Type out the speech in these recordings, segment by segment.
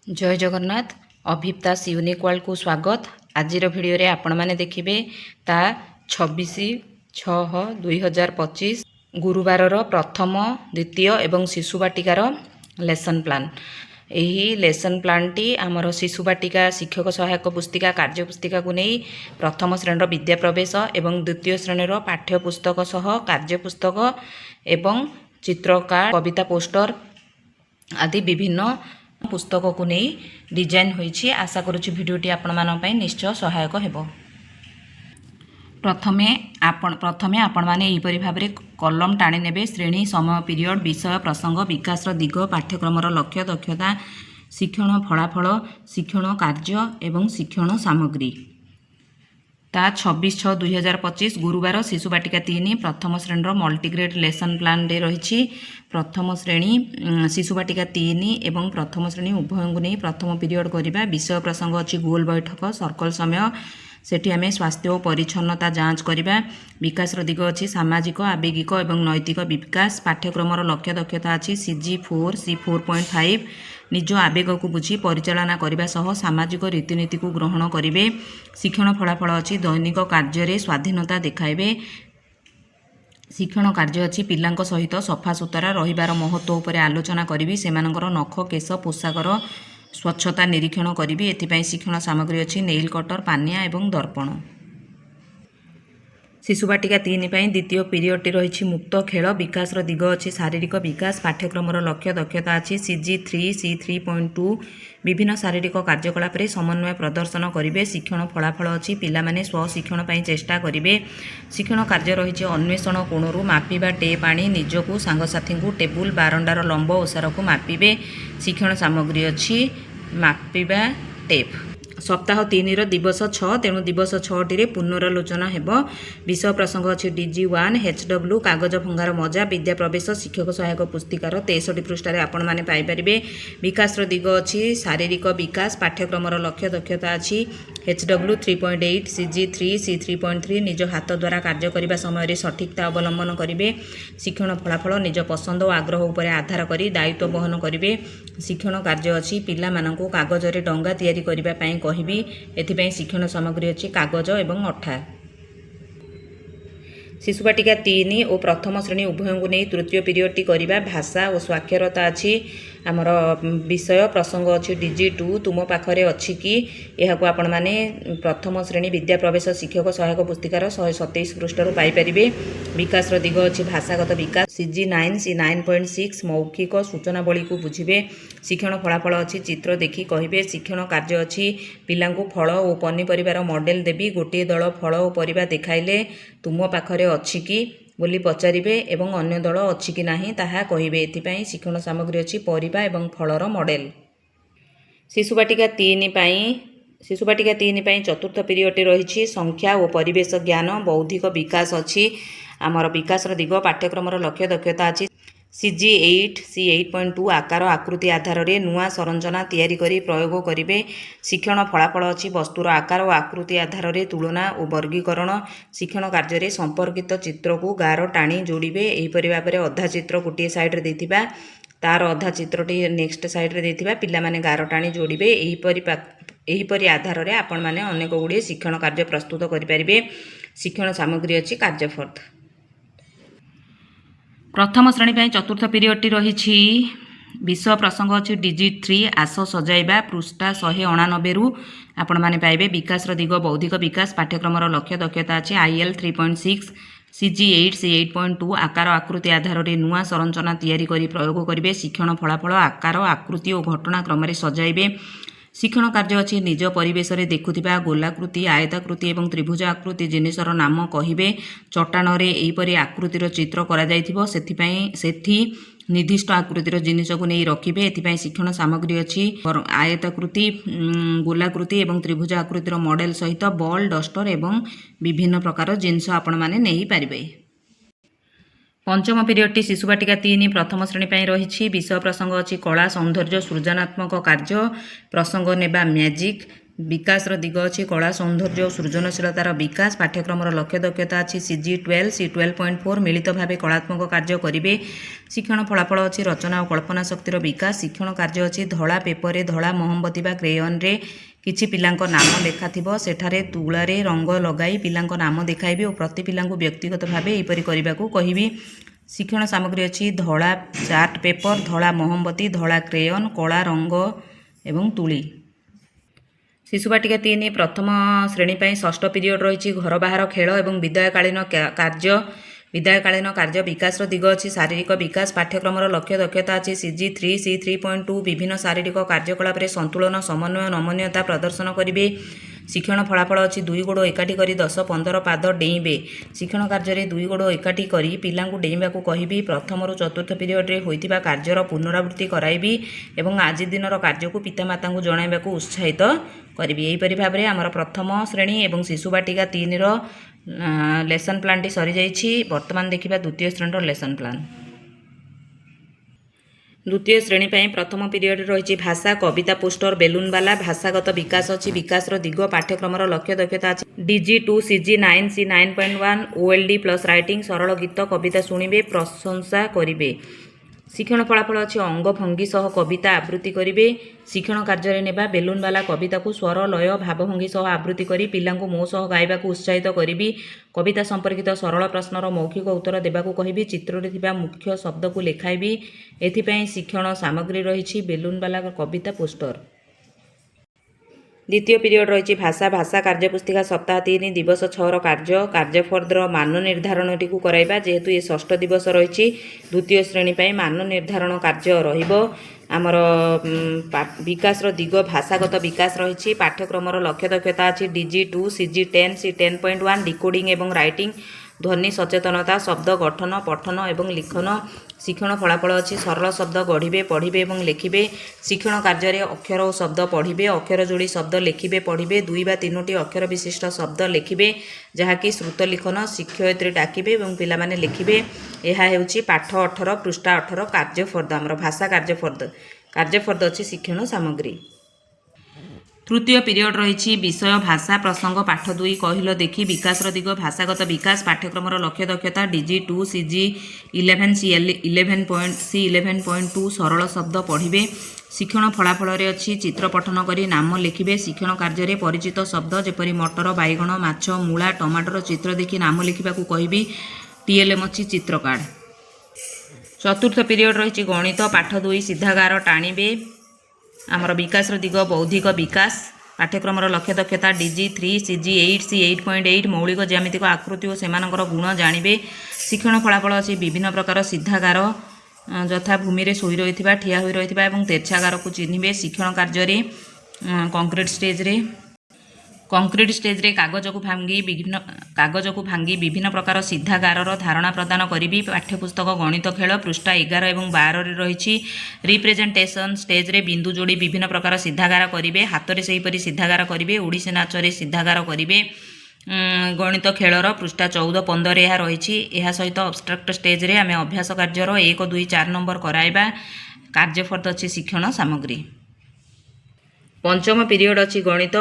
जय Jagannath अभिप्तास unique world को स्वागत। आज भिडियो रे आपण माने देखिबे ता 26/6/2025 गुरुवार प्रथम द्वितीय एवं शिशु बाटिकार लेसन प्लान। यही लेसन प्लान टी आमर शिशु बाटिका शिक्षक सहायक पुस्तिका कार्य पुस्तिका को नहीं प्रथम श्रेणी विद्या प्रवेश एवं द्वितीय श्रेणी पाठ्य पुस्तक सह कार्य पुस्तक एवं चित्रकार कविता पोस्टर आदि विभिन्न पुस्तक को नहीं डिजाइन होईछि। आशा करुछि भिडियोटी आपण मानन पई निश्चय सहायक हेबो। प्रथमे आपण माने एही परि भाबरे कलम टाणी नेबे। श्रेणी समय पीरियड विषय प्रसंग विकास दिग पाठ्यक्रम लक्ष्य दक्षता शिक्षण फलाफल शिक्षण कार्य एवं शिक्षण सामग्री ता 26/6/2025 गुरुवार शिशु बाटिका 3 प्रथम श्रेणी मल्टीग्रेड लेसन प्लान रे रही। प्रथम श्रेणी शिशु बाटिका 3 एवं प्रथम श्रेणी उभय को नहीं प्रथम पीरियड करवा। विषय प्रसंग अच्छी गोल बैठक सर्कल समय सेठी आमे स्वास्थ्य और परिच्छन्नता जांच करवा। विकास दिग अच्छी सामाजिक आवेगिक एवं नैतिक विकास पाठ्यक्रम लक्ष्य दक्षता अच्छी CG4 C4.5 निज आवेग को बुझी परिचालना करने सह सामाजिक रीतिनीति को ग्रहण करेंगे। शिक्षण फलाफल अच्छी दैनिक कार्य स्वाधीनता देखाइबे। शिक्षण कार्य अच्छी पिलांक सहित सफा सुतरा रहिबार महत्व उपरे आलोचना करी सेमानकर नख केश पोशाकर स्वच्छता निरीक्षण करी। एथिपाई शिक्षण सामग्री अच्छी नेल कटर पानिया एवं दर्पण। शिशु बाटिका 3 द्वितीय पीरियड रही मुक्त खेल। विकास दिग अच्छी शारीरिक विकास पाठ्यक्रम लक्ष्य दक्षता अच्छी CG3 C3.2 विभिन्न शारीरिक कार्यकलाप समन्वय प्रदर्शन करेंगे। शिक्षण फलाफल अच्छी पिलामाने स्वशिक्षण पर चेष्टा करेंगे। शिक्षण कार्य रही अन्वेषण कोणरू मापिबा टेप आनी निजकू सांगसाथी को टेबुल बारंडार लंब ओसार को मापिबे। शिक्षण सामग्री अच्छी मापिबा टेप। सप्ताह 3 दिवस 6 तेणु दिवस 6 टी पुनरालोचना हेब। विषय प्रसंग अच्छी DG1 HW कागज भंगार मजा विद्या प्रवेश शिक्षक सहायक पुस्तिकार 63 पृष्ठ आपण माने पाई परिबे। विकास दिग अच्छी शारीरिक विकास पाठ्यक्रम लक्ष्य दक्षता अच्छी HW 3.8 CG3 C3.3 निज हाथ द्वारा कार्य करने समय सठिकता अवलंबन करेंगे। शिक्षण फलाफल निज पसंद और आग्रह उपर आधार करी दायित्व बहन करेंगे। शिक्षण कार्य अच्छी पिला मानकु कागज रे डंगा तैयारी करिबा पई कहिबी। एथिपई शिक्षण सामग्री अच्छी कागज एवं अठा। शिशु बाटिका 3 और प्रथम श्रेणी उभय को नहीं तृतीय पीरियड टी करवा। भाषा और स्वाक्षरता अच्छी आमर विषय प्रसंग अच्छी DG2 तुम पाखरे अच्छी कि यह आपण माने प्रथम श्रेणी विद्या प्रवेश शिक्षक सहायक पुस्तिकार 127 पृष्ठर पाइपर। विकास दिग अच्छी भाषागत विकास CG9 C9.6 मौखिक सूचनावली को बुझे। शिक्षण फलाफल अच्छी चित्र देखी कहे। शिक्षण कार्य अच्छी पिला फल और पनीपरिवार मॉडल देवी। गोटे दल फल और परिबा देखाइले तुम पाखरे अच्छी कि बोली पचारे एवं अन्य दल अच्छी कि नहीं ताहा कहिबे। एथिपाई शिक्षण सामग्री अच्छी परिबा एवं फलर मॉडल। शिशु बाटिका 3 चतुर्थ पीरियड रही संख्या और परिवेश ज्ञान बौद्धिक विकास अच्छी आमर विकास दिग पाठ्यक्रम लक्ष्य दक्षता अच्छी CG8 C8.2 आकार आकृति आधार रे नुआ संरचना तैयारी करी प्रयोग करेंगे। शिक्षण फलाफल अच्छी वस्तुर आकार और आकृति आधार रे तुलना और वर्गीकरण। शिक्षण कार्य रे संपर्कित चित्र को गार टाणी जोड़े। यहीपरि भाव में अधा चित्र गोटे साइड्रे देथिबा तार अधा चित्रटी नेक्स्ट साइड्रे देथिबा पिला माने गार टाणी जोड़े। यहीपरि आधार रे आपण माने अनेक गुड़िए शिक्षण कार्य प्रस्तुत करें। शिक्षण सामग्री अच्छी कार्यफर्द। प्रथम श्रेणी चतुर्थ पीरियड टी रही विषय प्रसंग अच्छी DG3 आस सजाइबा पृष्ठा 189 रु आपण माने पाइबे। विकास दिग बौद्धिक विकास पाठ्यक्रम लक्ष्य दक्षता अच्छी IL 3.6 CG8 C8.2 आकार आकृति आधार रे नुआ संरचना तैयारी करी प्रयोग करेंगे। शिक्षण फलाफल आकार आकृति और घटनाक्रम सजाइबे। शिक्षण कार्य अच्छी निज परिवेश रे देखुथिबा गोलाकृति आयताकृति एवं त्रिभुज आकृति जिनिसर नाम कहिबे। चट्टान रे एहीपरि आकृतिर चित्र करा जाइथिबो सेठी निर्दिष्ट आकृतिर जिनिस को नहीं रखिबे। एथिपाई शिक्षण सामग्री अच्छी आयताकृति गोलाकृति एवं त्रिभुज आकृतिर मॉडल सहित बॉल डस्टर एवं विभिन्न प्रकार जिनिस आपण माने नहीं पारिबे। पंचम पीरियड टी शिशु बाटिका 3 प्रथम श्रेणी रही विषय प्रसंग अच्छी कला सौंदर्य सृजनात्मक कार्य प्रसंग नेबा मैजिक ବିକାଶର ଦିଗ ଅଛି କଳା ସୌନ୍ଦର୍ଯ୍ୟ ଓ ସୃଜନଶୀଳତାର ବିକାଶ। ପାଠ୍ୟକ୍ରମର ଲକ୍ଷ୍ୟ ଦକ୍ଷତା ଅଛି CG12 C12.4 ମିଳିତ ଭାବେ କଳାତ୍ମକ କାର୍ଯ୍ୟ କରିବେ। ଶିକ୍ଷଣ ଫଳାଫଳ ଅଛି ରଚନା ଓ କଳ୍ପନା ଶକ୍ତିର ବିକାଶ। ଶିକ୍ଷଣ କାର୍ଯ୍ୟ ଅଛି ଧଳା ପେପରରେ ଧଳା ମହମବତୀ ବା କ୍ରେୟନରେ କିଛି ପିଲାଙ୍କ ନାମ ଲେଖାଥିବ, ସେଠାରେ ତୁଳାରେ ରଙ୍ଗ ଲଗାଇ ପିଲାଙ୍କ ନାମ ଦେଖାଇବି ଓ ପ୍ରତି ପିଲାଙ୍କୁ ବ୍ୟକ୍ତିଗତ ଭାବେ ଏହିପରି କରିବାକୁ କହିବି। ଶିକ୍ଷଣ ସାମଗ୍ରୀ ଅଛି ଧଳା ଚାର୍ଟ ପେପର, ଧଳା ମହମବତୀ, ଧଳା କ୍ରେୟନ, କଳା ରଙ୍ଗ ଏବଂ ତୁଳି। ଶିଶୁ ବାଟିକା 3 ପ୍ରଥମ ଶ୍ରେଣୀ ପାଇଁ ଷଷ୍ଠ ପିରିୟଡ଼ ରହିଛି ଘର ବାହାର ଖେଳ ଏବଂ ବିଦାୟକାଳୀନ କାର୍ଯ୍ୟ। ବିଦାୟକାଳୀନ କାର୍ଯ୍ୟ ବିକାଶର ଦିଗ ଅଛି ଶାରୀରିକ ବିକାଶ। ପାଠ୍ୟକ୍ରମର ଲକ୍ଷ୍ୟ ଦକ୍ଷତା ଅଛି CG3 C3.2 ବିଭିନ୍ନ ଶାରୀରିକ କାର୍ଯ୍ୟକଳାପରେ ସନ୍ତୁଳନ ସମନ୍ୱୟ ନମନୀୟତା ପ୍ରଦର୍ଶନ କରିବେ। ଶିକ୍ଷଣ ଫଳାଫଳ ଅଛି 2 ଗୋଡ଼ ଏକାଠି କରି 10-15 ପାଦ ଡେଇଁବେ। ଶିକ୍ଷଣ କାର୍ଯ୍ୟରେ 2 ଗୋଡ଼ ଏକାଠି କରି ପିଲାଙ୍କୁ ଡେଇଁବାକୁ କହିବି। ପ୍ରଥମରୁ ଚତୁର୍ଥ ପିରିୟଡ଼ରେ ହୋଇଥିବା କାର୍ଯ୍ୟର ପୁନରାବୃତ୍ତି କରାଇବି ଏବଂ ଆଜି ଦିନର କାର୍ଯ୍ୟକୁ ପିତାମାତାଙ୍କୁ ଜଣାଇବାକୁ ଉତ୍ସାହିତ କରିବି। ଏହିପରି ଭାବରେ ଆମର ପ୍ରଥମ ଶ୍ରେଣୀ ଏବଂ ଶିଶୁ ବାଟିକା 3ର ଲେସନ୍ ପ୍ଲାନ୍ଟି ସରିଯାଇଛି। ବର୍ତ୍ତମାନ ଦେଖିବା ଦ୍ୱିତୀୟ ଶ୍ରେଣୀର ଲେସନ୍ ପ୍ଲାନ୍। ଦ୍ୱିତୀୟ ଶ୍ରେଣୀ ପାଇଁ ପ୍ରଥମ ପିରିୟଡ଼ରେ ରହିଛି ଭାଷା, କବିତା, ପୋଷ୍ଟର, ବେଲୁନବାଲା। ଭାଷାଗତ ବିକାଶ ଅଛି ବିକାଶର ଦିଗ। ପାଠ୍ୟକ୍ରମର ଲକ୍ଷ୍ୟ ଦକ୍ଷତା ଅଛି DG2 CG9 C9.1 OLD plus writing. ସରଳ ଗୀତ କବିତା ଶୁଣିବେ, ପ୍ରଶଂସା କରିବେ। ଶିକ୍ଷଣ ଫଳାଫଳ ଅଛି ଅଙ୍ଗ ଭଙ୍ଗୀ ସହ କବିତା ଆବୃତ୍ତି କରିବେ। ଶିକ୍ଷଣ କାର୍ଯ୍ୟରେ ନେବା ବେଲୁନବାଲା କବିତାକୁ ସ୍ୱର ଲୟ ଭାବଭଙ୍ଗୀ ସହ ଆବୃତ୍ତି କରି ପିଲାଙ୍କୁ ମୋ ସହ ଗାଇବାକୁ ଉତ୍ସାହିତ କରିବି। କବିତା ସମ୍ପର୍କିତ ସରଳ ପ୍ରଶ୍ନର ମୌଖିକ ଉତ୍ତର ଦେବାକୁ କହିବି। ଚିତ୍ରରେ ଥିବା ମୁଖ୍ୟ ଶବ୍ଦକୁ ଲେଖାଇବି। ଏଥିପାଇଁ ଶିକ୍ଷଣ ସାମଗ୍ରୀ ରହିଛି ବେଲୁନବାଲା କବିତା ପୋଷ୍ଟର। ଦ୍ୱିତୀୟ ପିରିୟଡ଼ ରହିଛି ଭାଷା। ଭାଷା କାର୍ଯ୍ୟପୁସ୍ତିକା ସପ୍ତାହ 3 ଦିବସ 6ର କାର୍ଯ୍ୟଫର୍ଦ୍ଦର ମାନ ନିର୍ଦ୍ଧାରଣଟିକୁ କରାଇବା। ଯେହେତୁ ଏ ଷଷ୍ଠ ଦିବସ ରହିଛି ଦ୍ୱିତୀୟ ଶ୍ରେଣୀ ପାଇଁ ମାନ ନିର୍ଦ୍ଧାରଣ କାର୍ଯ୍ୟ ରହିବ। ଆମର ବିକାଶର ଦିଗ ଭାଷାଗତ ବିକାଶ ରହିଛି। ପାଠ୍ୟକ୍ରମର ଲକ୍ଷ୍ୟ ଦକ୍ଷତା ଅଛି DG2 CG10 C10.1 ଡିକୋଡ଼ିଂ ଏବଂ ରାଇଟିଂ। ଧ୍ୱନି ସଚେତନତା, ଶବ୍ଦ ଗଠନ, ପଠନ ଏବଂ ଲିଖନ। ଶିକ୍ଷଣ ଫଳାଫଳ ଅଛି ସରଳ ଶବ୍ଦ ଗଢ଼ିବେ, ପଢ଼ିବେ ଏବଂ ଲେଖିବେ। ଶିକ୍ଷଣ କାର୍ଯ୍ୟରେ ଅକ୍ଷର ଓ ଶବ୍ଦ ପଢ଼ିବେ, ଅକ୍ଷର ଯୋଡ଼ି ଶବ୍ଦ ଲେଖିବେ, ପଢ଼ିବେ। 2 ବା 3ଟି ଅକ୍ଷର ବିଶିଷ୍ଟ ଶବ୍ଦ ଲେଖିବେ ଯାହାକି ଶ୍ରୁତ ଲିଖନ। ଶିକ୍ଷୟିତ୍ରୀ ଡାକିବେ ଏବଂ ପିଲାମାନେ ଲେଖିବେ। ଏହା ହେଉଛି ପାଠ 18 ପୃଷ୍ଠା 18 କାର୍ଯ୍ୟଫର୍ଦ୍ଦ। ଆମର ଭାଷା କାର୍ଯ୍ୟଫର୍ଦ୍ଦ ଅଛି ଶିକ୍ଷଣ ସାମଗ୍ରୀ। ତୃତୀୟ ପିରିୟଡ଼ ରହିଛି ବିଷୟ ଭାଷା ପ୍ରସଙ୍ଗ ପାଠ 2 କହିଲ ଦେଖି। ବିକାଶର ଦିଗ ଭାଷାଗତ ବିକାଶ। ପାଠ୍ୟକ୍ରମର ଲକ୍ଷ୍ୟ ଦକ୍ଷତା DG2 CG11 C11.2 ସରଳ ଶବ୍ଦ ପଢ଼ିବେ। ଶିକ୍ଷଣ ଫଳାଫଳରେ ଅଛି ଚିତ୍ର ପଠନ କରି ନାମ ଲେଖିବେ। ଶିକ୍ଷଣ କାର୍ଯ୍ୟରେ ପରିଚିତ ଶବ୍ଦ ଯେପରି ମଟର, ବାଇଗଣ, ମାଛ, ମୂଳା, ଟମାଟର ଚିତ୍ର ଦେଖି ନାମ ଲେଖିବାକୁ କହିବି। TLM ଅଛି ଚିତ୍ର କାର୍ଡ଼। ଚତୁର୍ଥ ପିରିୟଡ଼ ରହିଛି ଗଣିତ। ପାଠ 2 ସିଧା ଗାର ଟାଣିବେ। ଆମର ବିକାଶର ଦିଗ ବୌଦ୍ଧିକ ବିକାଶ। ପାଠ୍ୟକ୍ରମର ଲକ୍ଷ୍ୟ ଦକ୍ଷତା DG3 CG8 C8.8 ମୌଳିକ ଜ୍ୟାମିତିକ ଆକୃତି ଓ ସେମାନଙ୍କର ଗୁଣ ଜାଣିବେ। ଶିକ୍ଷଣ ଫଳାଫଳ ଅଛି ବିଭିନ୍ନ ପ୍ରକାର ସିଧା ଗାର ଯଥା ଭୂମିରେ ଶୋଇ ରହିଥିବା, ଠିଆ ହୋଇ ରହିଥିବା ଏବଂ ତେର୍ଛା ଗାରକୁ ଚିହ୍ନିବେ। ଶିକ୍ଷଣ କାର୍ଯ୍ୟରେ କଂକ୍ରିଟ ଷ୍ଟେଜରେ କାଗଜକୁ ଭାଙ୍ଗି ବିଭିନ୍ନ ପ୍ରକାର ସିଧା ଗାରର ଧାରଣା ପ୍ରଦାନ କରିବି। ପାଠ୍ୟପୁସ୍ତକ ଗଣିତ ଖେଳ ପୃଷ୍ଠା 11 ଏବଂ 12ରେ ରହିଛି। ରିପ୍ରେଜେଣ୍ଟେସନ ଷ୍ଟେଜରେ ବିନ୍ଦୁ ଯୋଡ଼ି ବିଭିନ୍ନ ପ୍ରକାର ସିଧାଗାର କରିବେ। ହାତରେ ସେହିପରି ସିଧାଗାର କରିବେ। ଓଡ଼ିଶୀ ନାଚରେ ସିଧାଗାର କରିବେ। ଗଣିତ ଖେଳର ପୃଷ୍ଠା 14-15 ଏହା ରହିଛି। ଏହା ସହିତ ଅବଷ୍ଟ୍ରାକ୍ଟ ଷ୍ଟେଜରେ ଆମେ ଅଭ୍ୟାସ କାର୍ଯ୍ୟର 1, 2, 4 ନମ୍ବର କରାଇବା। କାର୍ଯ୍ୟଫର୍ଦ୍ଦ ଅଛି ଶିକ୍ଷଣ ସାମଗ୍ରୀ। ପଞ୍ଚମ ପିରିୟଡ଼ ଅଛି ଗଣିତ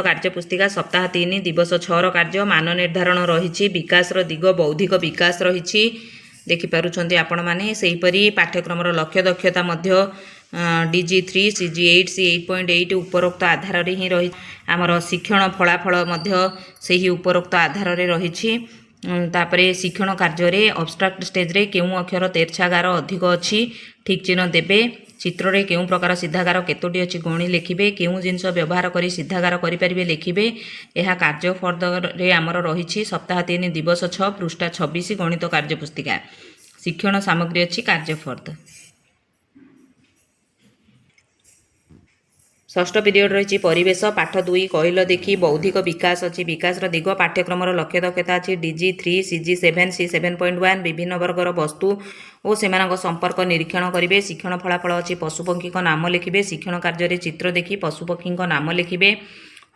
କାର୍ଯ୍ୟପୁସ୍ତିକା ସପ୍ତାହ 3 ଦିବସ 6ର କାର୍ଯ୍ୟ। ମାନ ନିର୍ଦ୍ଧାରଣ ରହିଛି। ବିକାଶର ଦିଗ ବୌଦ୍ଧିକ ବିକାଶ ରହିଛି ଦେଖିପାରୁଛନ୍ତି ଆପଣମାନେ। ସେହିପରି ପାଠ୍ୟକ୍ରମର ଲକ୍ଷ୍ୟ ଦକ୍ଷତା ମଧ୍ୟ DG3 CG8 C8.8 ଉପରୋକ୍ତ ଆଧାରରେ ହିଁ ରହି ଆମର ଶିକ୍ଷଣ ଫଳାଫଳ ମଧ୍ୟ ସେହି ଉପରୋକ୍ତ ଆଧାରରେ ରହିଛି। ତାପରେ ଶିକ୍ଷଣ କାର୍ଯ୍ୟରେ ଅବଷ୍ଟ୍ରାକ୍ଟ ଷ୍ଟେଜରେ କେଉଁ ଅକ୍ଷର ତେର୍ଛା ଗାର ଅଧିକ ଅଛି ଠିକ୍ ଚିହ୍ନ ଦେବେ। ଚିତ୍ରରେ କେଉଁ ପ୍ରକାର ସିଧାଗାର କେତୋଟି ଅଛି ଗଣି ଲେଖିବେ। କେଉଁ ଜିନିଷ ବ୍ୟବହାର କରି ସିଧାଗାର କରିପାରିବେ ଲେଖିବେ। ଏହା କାର୍ଯ୍ୟଫର୍ଦ୍ଦରେ ଆମର ରହିଛି ସପ୍ତାହ 3 ଦିବସ 6 ପୃଷ୍ଠା 26 ଗଣିତ କାର୍ଯ୍ୟପୁସ୍ତିକା। ଶିକ୍ଷଣ ସାମଗ୍ରୀ ଅଛି କାର୍ଯ୍ୟଫର୍ଦ୍ଦ। ଷଷ୍ଠ ପିରିୟଡ଼ ରହିଛି ପରିବେଶ। ପାଠ 2 କହିଲ ଦେଖି ବୌଦ୍ଧିକ ବିକାଶ ଅଛି। ବିକାଶର ଦିଗ ପାଠ୍ୟକ୍ରମର ଲକ୍ଷ୍ୟ ଦକ୍ଷତା ଅଛି DG3 CG7 C7.1 ବିଭିନ୍ନ ବର୍ଗର ବସ୍ତୁ ଓ ସେମାନଙ୍କ ସମ୍ପର୍କ ନିରୀକ୍ଷଣ କରିବେ। ଶିକ୍ଷଣ ଫଳାଫଳ ଅଛି ପଶୁପକ୍ଷୀଙ୍କ ନାମ ଲେଖିବେ। ଶିକ୍ଷଣ କାର୍ଯ୍ୟରେ ଚିତ୍ର ଦେଖି ପଶୁପକ୍ଷୀଙ୍କ ନାମ ଲେଖିବେ।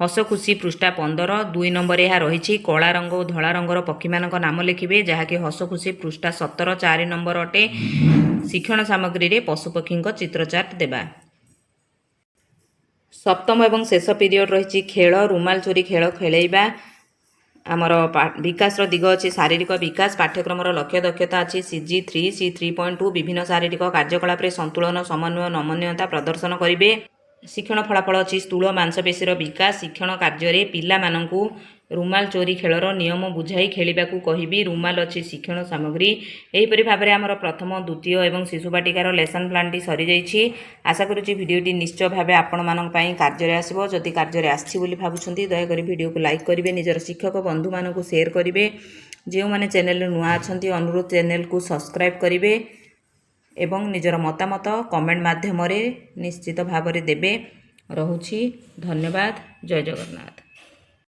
ହସ ଖୁସି ପୃଷ୍ଠା 15 2 ନମ୍ବର ଏହା ରହିଛି। କଳା ରଙ୍ଗ ଓ ଧଳା ରଙ୍ଗର ପକ୍ଷୀମାନଙ୍କ ନାମ ଲେଖିବେ ଯାହାକି ହସ ଖୁସି ପୃଷ୍ଠା 17 4 ନମ୍ବର ଅଟେ। ଶିକ୍ଷଣ ସାମଗ୍ରୀରେ ପଶୁପକ୍ଷୀଙ୍କ ଚିତ୍ର ଚାର୍ଟ ଦେବା। सप्तम एवं शेष पीरियड रही खेल रुमाल चोरी खेल खेलैबा आमर विकास दिग अच्छी शारीरिक विकास पाठ्यक्रम लक्ष्य दक्षता अच्छी CG3 C3.2 विभिन्न शारीरिक कार्यकलाप संतुलन समन्वय नमनीयता प्रदर्शन करेंगे। शिक्षण फलाफल अच्छी स्थूल मांसपेशीर विकास शिक्षण कार्य पिला मानू रुमाल चोरी खेलर नियम बुझाई खेलने को कहबी रुमाल अच्छी शिक्षण सामग्री यहीपरी भाव में आमर प्रथम द्वितीय और शिशुबाटिकार लेसन प्लान टी सरी जाइए। आशा करुच्ची भिडटी निश्चय भाव आपण मानक कार्य आसो जदि कार्य आसी भावुं दयाक भिडियो को लाइक करेंगे निजर शिक्षक बंधु मानक शेयर करेंगे जो मैंने चैनल नुआ अच्छा अनुरोध चैनल को सब्सक्राइब करेंगे एवं निजर मतामत कमेंट माध्यम निश्चित भाव में देवे। रहुछि धन्यवाद। जय जगन्नाथ।